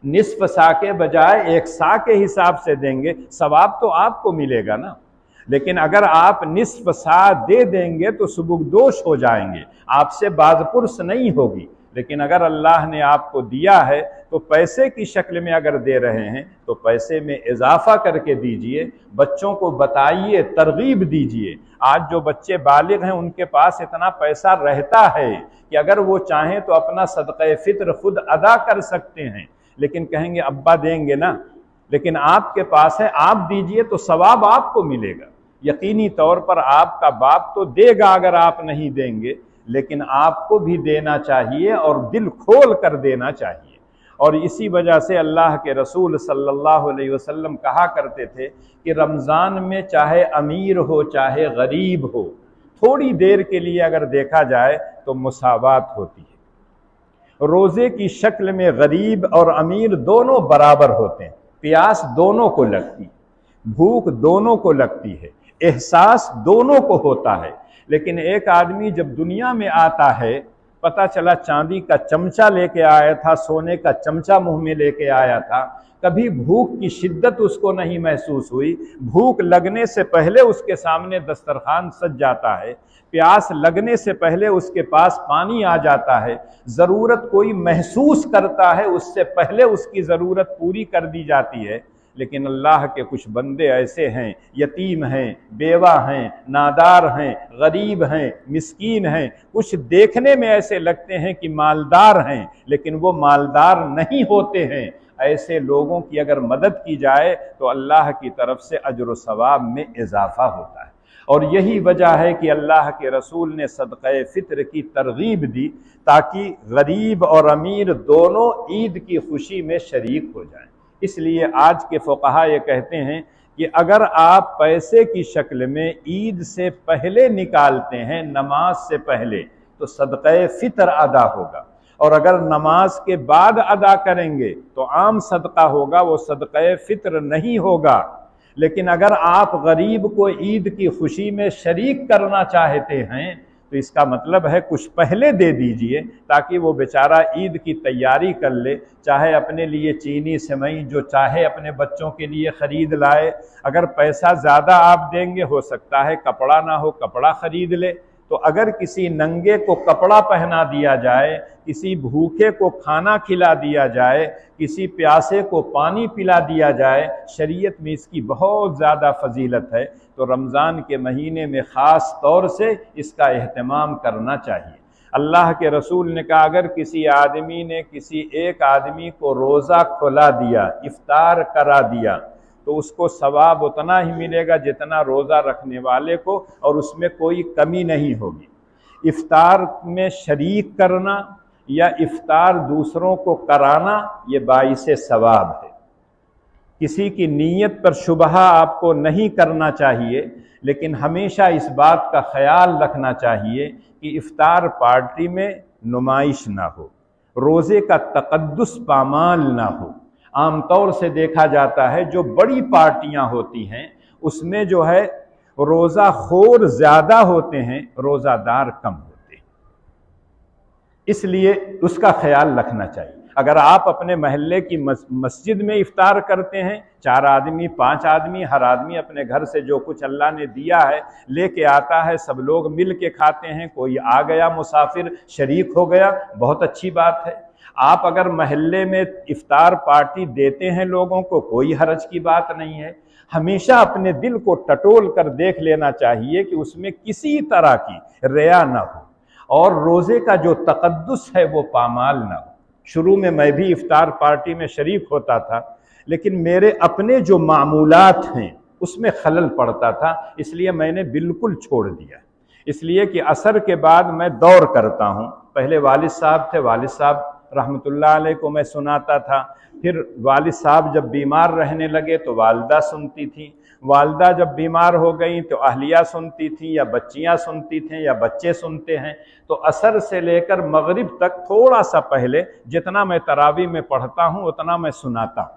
نصف سا کے بجائے 1 سا کے حساب سے دیں گے، ثواب تو آپ کو ملے گا نا۔ لیکن اگر آپ نصف سا دے دیں گے تو سبکدوش ہو جائیں گے، آپ سے باز پرس نہیں ہوگی، لیکن اگر اللہ نے آپ کو دیا ہے تو پیسے کی شکل میں اگر دے رہے ہیں تو پیسے میں اضافہ کر کے دیجئے، بچوں کو بتائیے، ترغیب دیجئے۔ آج جو بچے بالغ ہیں ان کے پاس اتنا پیسہ رہتا ہے کہ اگر وہ چاہیں تو اپنا صدقہ فطر خود ادا کر سکتے ہیں، لیکن کہیں گے ابا دیں گے نا، لیکن آپ کے پاس ہے، آپ دیجئے تو ثواب آپ کو ملے گا، یقینی طور پر آپ کا باپ تو دے گا اگر آپ نہیں دیں گے، لیکن آپ کو بھی دینا چاہیے اور دل کھول کر دینا چاہیے۔ اور اسی وجہ سے اللہ کے رسول صلی اللہ علیہ وسلم کہا کرتے تھے کہ رمضان میں چاہے امیر ہو چاہے غریب ہو، تھوڑی دیر کے لیے اگر دیکھا جائے تو مساوات ہوتی ہے۔ روزے کی شکل میں غریب اور امیر دونوں برابر ہوتے ہیں، پیاس دونوں کو لگتی، بھوک دونوں کو لگتی ہے، احساس دونوں کو ہوتا ہے، لیکن ایک آدمی جب دنیا میں آتا ہے، پتہ چلا چاندی کا چمچہ لے کے آیا تھا، سونے کا چمچہ منہ میں لے کے آیا تھا، کبھی بھوک کی شدت اس کو نہیں محسوس ہوئی، بھوک لگنے سے پہلے اس کے سامنے دسترخوان سج جاتا ہے، پیاس لگنے سے پہلے اس کے پاس پانی آ جاتا ہے، ضرورت کوئی محسوس کرتا ہے اس سے پہلے اس کی ضرورت پوری کر دی جاتی ہے، لیکن اللہ کے کچھ بندے ایسے ہیں، یتیم ہیں، بیوہ ہیں، نادار ہیں، غریب ہیں، مسکین ہیں، کچھ دیکھنے میں ایسے لگتے ہیں کہ مالدار ہیں لیکن وہ مالدار نہیں ہوتے ہیں، ایسے لوگوں کی اگر مدد کی جائے تو اللہ کی طرف سے اجر و ثواب میں اضافہ ہوتا ہے۔ اور یہی وجہ ہے کہ اللہ کے رسول نے صدقہ فطر کی ترغیب دی تاکہ غریب اور امیر دونوں عید کی خوشی میں شریک ہو جائیں۔ اس لیے آج کے فقہا یہ کہتے ہیں کہ اگر آپ پیسے کی شکل میں عید سے پہلے نکالتے ہیں، نماز سے پہلے، تو صدقہ فطر ادا ہوگا، اور اگر نماز کے بعد ادا کریں گے تو عام صدقہ ہوگا، وہ صدقہ فطر نہیں ہوگا۔ لیکن اگر آپ غریب کو عید کی خوشی میں شریک کرنا چاہتے ہیں تو اس کا مطلب ہے کچھ پہلے دے دیجئے تاکہ وہ بیچارہ عید کی تیاری کر لے، چاہے اپنے لیے چینی سمئی جو چاہے اپنے بچوں کے لیے خرید لائے، اگر پیسہ زیادہ آپ دیں گے ہو سکتا ہے کپڑا نہ ہو، کپڑا خرید لے، تو اگر کسی ننگے کو کپڑا پہنا دیا جائے، کسی بھوکے کو کھانا کھلا دیا جائے، کسی پیاسے کو پانی پلا دیا جائے، شریعت میں اس کی بہت زیادہ فضیلت ہے۔ تو رمضان کے مہینے میں خاص طور سے اس کا اہتمام کرنا چاہیے۔ اللہ کے رسول نے کہا اگر کسی آدمی نے کسی ایک آدمی کو روزہ کھلا دیا، افطار کرا دیا، تو اس کو ثواب اتنا ہی ملے گا جتنا روزہ رکھنے والے کو، اور اس میں کوئی کمی نہیں ہوگی۔ افطار میں شریک کرنا یا افطار دوسروں کو کرانا یہ باعث ثواب ہے۔ کسی کی نیت پر شبہ آپ کو نہیں کرنا چاہیے، لیکن ہمیشہ اس بات کا خیال رکھنا چاہیے کہ افطار پارٹی میں نمائش نہ ہو، روزے کا تقدس پامال نہ ہو۔ عام طور سے دیکھا جاتا ہے جو بڑی پارٹیاں ہوتی ہیں اس میں جو ہے روزہ خور زیادہ ہوتے ہیں، روزہ دار کم ہوتے ہیں، اس لیے اس کا خیال رکھنا چاہیے۔ اگر آپ اپنے محلے کی مسجد میں افطار کرتے ہیں، 4 آدمی 5 آدمی، ہر آدمی اپنے گھر سے جو کچھ اللہ نے دیا ہے لے کے آتا ہے، سب لوگ مل کے کھاتے ہیں، کوئی آ گیا مسافر شریک ہو گیا، بہت اچھی بات ہے۔ آپ اگر محلے میں افطار پارٹی دیتے ہیں لوگوں کو، کوئی حرج کی بات نہیں ہے۔ ہمیشہ اپنے دل کو ٹٹول کر دیکھ لینا چاہیے کہ اس میں کسی طرح کی ریا نہ ہو، اور روزے کا جو تقدس ہے وہ پامال نہ ہو۔ شروع میں بھی افطار پارٹی میں شریک ہوتا تھا، لیکن میرے اپنے جو معمولات ہیں اس میں خلل پڑتا تھا، اس لیے میں نے بالکل چھوڑ دیا۔ اس لیے کہ عصر کے بعد میں دور کرتا ہوں۔ پہلے والد صاحب تھے، والد صاحب رحمۃ اللہ علیہ کو میں سناتا تھا، پھر والد صاحب جب بیمار رہنے لگے تو والدہ سنتی تھیں، والدہ جب بیمار ہو گئیں تو اہلیہ سنتی تھیں، یا بچیاں سنتی تھیں، یا بچے سنتے ہیں۔ تو عصر سے لے کر مغرب تک تھوڑا سا پہلے جتنا میں تراویح میں پڑھتا ہوں اتنا میں سناتا ہوں۔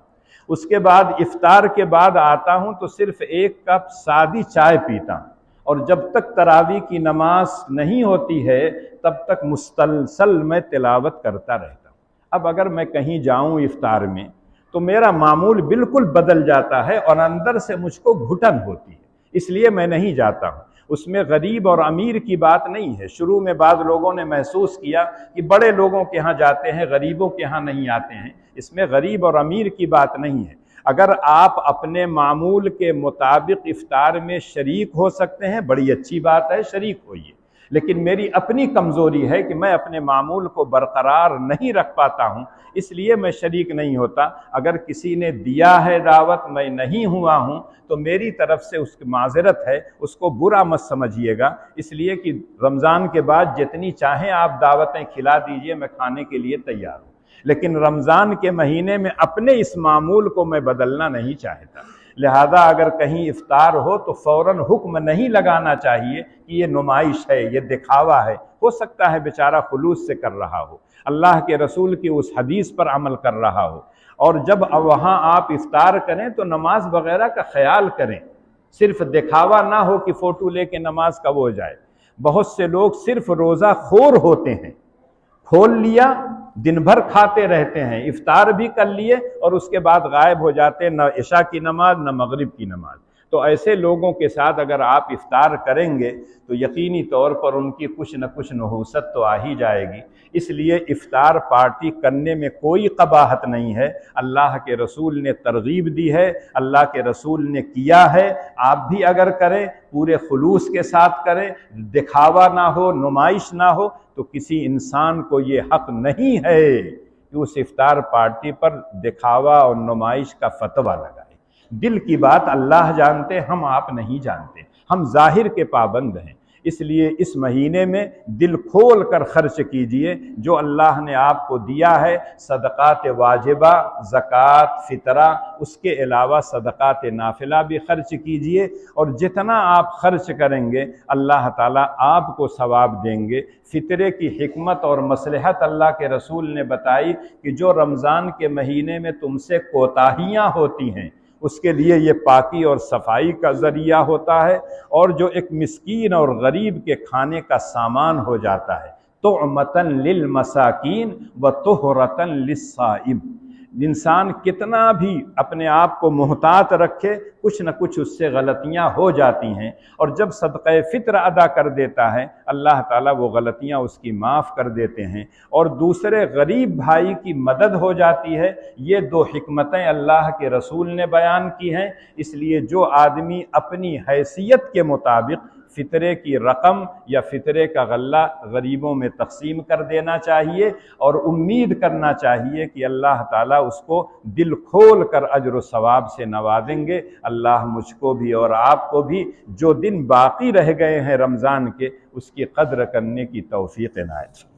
اس کے بعد افطار کے بعد آتا ہوں تو صرف 1 کپ سادی چائے پیتا ہوں، اور جب تک تراویح کی نماز نہیں ہوتی ہے تب تک مسلسل میں تلاوت کرتا رہتا ہوں۔ اب اگر میں کہیں جاؤں افطار میں تو میرا معمول بالکل بدل جاتا ہے، اور اندر سے مجھ کو گھٹن ہوتی ہے، اس لیے میں نہیں جاتا ہوں۔ اس میں غریب اور امیر کی بات نہیں ہے۔ شروع میں بعض لوگوں نے محسوس کیا کہ بڑے لوگوں کے ہاں جاتے ہیں، غریبوں کے ہاں نہیں آتے ہیں۔ اس میں غریب اور امیر کی بات نہیں ہے۔ اگر آپ اپنے معمول کے مطابق افطار میں شریک ہو سکتے ہیں، بڑی اچھی بات ہے، شریک ہوئیے۔ لیکن میری اپنی کمزوری ہے کہ میں اپنے معمول کو برقرار نہیں رکھ پاتا ہوں، اس لیے میں شریک نہیں ہوتا۔ اگر کسی نے دیا ہے دعوت، میں نہیں ہوا ہوں، تو میری طرف سے اس کی معذرت ہے، اس کو برا مت سمجھیے گا۔ اس لیے کہ رمضان کے بعد جتنی چاہیں آپ دعوتیں کھلا دیجئے، میں کھانے کے لیے تیار ہوں، لیکن رمضان کے مہینے میں اپنے اس معمول کو میں بدلنا نہیں چاہتا۔ لہذا اگر کہیں افطار ہو تو فوراً حکم نہیں لگانا چاہیے کہ یہ نمائش ہے، یہ دکھاوا ہے۔ ہو سکتا ہے بیچارہ خلوص سے کر رہا ہو، اللہ کے رسول کی اس حدیث پر عمل کر رہا ہو، اور جب وہاں آپ افطار کریں تو نماز وغیرہ کا خیال کریں، صرف دکھاوا نہ ہو کہ فوٹو لے کے نماز کا ہو جائے۔ بہت سے لوگ صرف روزہ خور ہوتے ہیں، کھول لیا، دن بھر کھاتے رہتے ہیں، افطار بھی کر لیے اور اس کے بعد غائب ہو جاتے ہیں، نہ عشاء کی نماز نہ مغرب کی نماز۔ تو ایسے لوگوں کے ساتھ اگر آپ افطار کریں گے تو یقینی طور پر ان کی کچھ نہ کچھ نحوست تو آ ہی جائے گی۔ اس لیے افطار پارٹی کرنے میں کوئی قباحت نہیں ہے، اللہ کے رسول نے ترغیب دی ہے، اللہ کے رسول نے کیا ہے۔ آپ بھی اگر کریں پورے خلوص کے ساتھ کریں، دکھاوا نہ ہو، نمائش نہ ہو، تو کسی انسان کو یہ حق نہیں ہے کہ اس افطار پارٹی پر دکھاوا اور نمائش کا فتویٰ لگائے۔ دل کی بات اللہ جانتے، ہم آپ نہیں جانتے، ہم ظاہر کے پابند ہیں۔ اس لیے اس مہینے میں دل کھول کر خرچ کیجئے جو اللہ نے آپ کو دیا ہے، صدقات واجبہ، زکوٰۃ، فطرہ، اس کے علاوہ صدقات نافلہ بھی خرچ کیجئے، اور جتنا آپ خرچ کریں گے اللہ تعالیٰ آپ کو ثواب دیں گے۔ فطرے کی حکمت اور مصلحت اللہ کے رسول نے بتائی کہ جو رمضان کے مہینے میں تم سے کوتاہیاں ہوتی ہیں اس کے لیے یہ پاکی اور صفائی کا ذریعہ ہوتا ہے، اور جو ایک مسکین اور غریب کے کھانے کا سامان ہو جاتا ہے، طعمةً للمساکین وطہرةً للصائم، انسان کتنا بھی اپنے آپ کو محتاط رکھے کچھ نہ کچھ اس سے غلطیاں ہو جاتی ہیں، اور جب صدقہ فطر ادا کر دیتا ہے اللہ تعالیٰ وہ غلطیاں اس کی معاف کر دیتے ہیں اور دوسرے غریب بھائی کی مدد ہو جاتی ہے۔ یہ دو حکمتیں اللہ کے رسول نے بیان کی ہیں، اس لیے جو آدمی اپنی حیثیت کے مطابق فطرے کی رقم یا فطرے کا غلہ غریبوں میں تقسیم کر دینا چاہیے، اور امید کرنا چاہیے کہ اللہ تعالیٰ اس کو دل کھول کر اجر و ثواب سے نوازیں گے۔ اللہ مجھ کو بھی اور آپ کو بھی جو دن باقی رہ گئے ہیں رمضان کے، اس کی قدر کرنے کی توفیق عنایت فرمائے۔